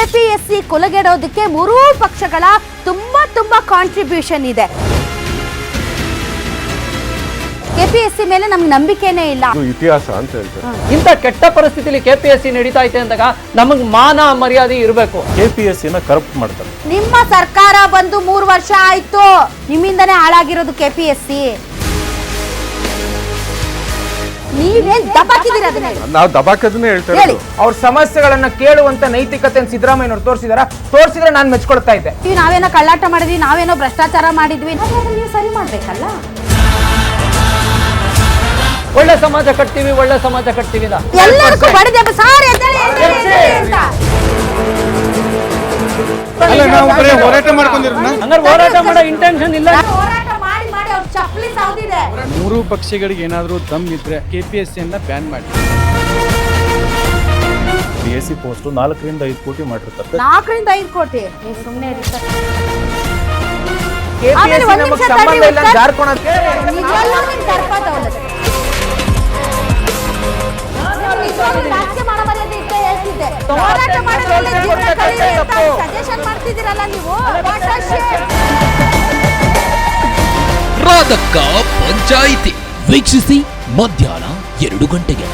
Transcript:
KPSC ಕೊಲೆಗೆಡೋದಕ್ಕೆ ಮೂರೂ ಪಕ್ಷಗಳ ತುಂಬಾ ಕಾಂಟ್ರಿಬ್ಯೂಷನ್ ಇದೆ. ಕೆಪಿಎಸ್ಸಿ ಮೇಲೆ ನಮ್ಗೆ ನಂಬಿಕೆನೇ ಇಲ್ಲ. ಇತಿಹಾಸ ಅಂತ ಹೇಳ್ತಾರೆ. ಇಂಥ ಕೆಟ್ಟ ಪರಿಸ್ಥಿತಿಲಿ ಕೆಪಿಎಸ್ಸಿ ನಡೀತಾ ಐತೆ ಅಂದಾಗ ನಮಗ್ ಮಾನ ಮರ್ಯಾದೆ ಇರಬೇಕು. ಕೆಪಿಎಸ್ಸಿನ ಕರಪ್ಟ್ ಮಾಡ್ತಾರೆ. ನಿಮ್ಮ ಸರ್ಕಾರ ಬಂದು 3 ವರ್ಷ ಆಯ್ತು, ನಿಮ್ಮಿಂದನೇ ಹಾಳಾಗಿರೋದು ಕೆಪಿಎಸ್ಸಿ. ನೀವೇನ್ ದಬಾಕಿದ್ದೀರಾ? ನಾವು ದಬಾಕದನ್ನೇ ಹೇಳ್ತಾ ಇರೋದು. ಅವ್ರ ಸಮಸ್ಯೆಗಳನ್ನ ಕೇಳುವಂತ ನೈತಿಕತೆ ಸಿದ್ದರಾಮಯ್ಯನವರು ತೋರಿಸಿದ್ರೆ ನಾನು ಮೆಚ್ಕೊಳ್ತಾ ಇದ್ದೆ. ನಾವೇನೋ ಕಳ್ಳಾಟ ಮಾಡಿದ್ವಿ, ನಾವೇನೋ ಭ್ರಷ್ಟಾಚಾರ ಮಾಡಿದ್ವಿ, ನೀವು ಸರಿ ಮಾಡ್ಬೇಕಲ್ಲ. ಒಳ್ಳೆ ಸಮಾಜ ಕಟ್ತೀವಿ, ಒಳ್ಳೆ ಸಮಾಜ ಕಟ್ತೀವಿ. ಎಲ್ಲರಿಗೂ ಬಡಿದೆ ಸಾರಿ ಅಂತ ಹೋರಾಟ ಮಾಡ್ಕೊಂಡಿರೋದು. ಹಂಗಾರೆ ಹೋರಾಟ ಮಾಡೋ ಇಂಟೆನ್ಷನ್ ಇಲ್ಲ. ಹೋರಾಟ ಮಾಡಿ ಮಾಡಿ ಅವ್ರ ಚಪ್ಪಲಿ ಸೌದಿದೆ. ಮೂರು ಪಕ್ಷಗಳಿಗೆ ಏನಾದರೂ ದಮ್ ಇದ್ರೆ ಕೆಪಿಎಸ್ಸಿಯನ್ನ ಬ್ಯಾನ್ ಮಾಡಿ. ಪಿಎಸ್ಸಿ ಪೋಸ್ಟ್ 4 ರಿಂದ 5 ಕೋಟಿ ಮಾಡಿರ್ತಾರೆ. 4 ರಿಂದ 5 ಕೋಟಿ ನೀವು ಸುಮ್ಮನೆ ಇರ್ತಾರೆ. ಕೆಪಿಎಸ್ಸಿ ನಮಗೆ ಸಂಬಂಧ ಇಲ್ಲ ಜಾರ್ಕೊಳಕ್ಕೆ. ನಿಜವಲ್ಲೂ ನಿಮ್ ಗರ್ಭದವಳು. ರಾಜ್ಯ ಮಾಡೋ ಮರ್ಯಾದೆ ಇದ್ದೇ ಹೇಳ್ತಿದ್ದೆ. ಹೋರಾಟ ಮಾಡೋದ್ರಲ್ಲಿ ಜೀವನ ಕಳೀರಿ ಅಂತ ಸಜೆಷನ್ ಮಾಡ್ತಿದ್ದೀರಲ್ಲ ನೀವು. ರಾಧಕ್ಕ ಪಂಚಾಯಿತಿ ವೀಕ್ಷಿಸಿ ಮಧ್ಯಾಹ್ನ 2 ಗಂಟೆಗೆ.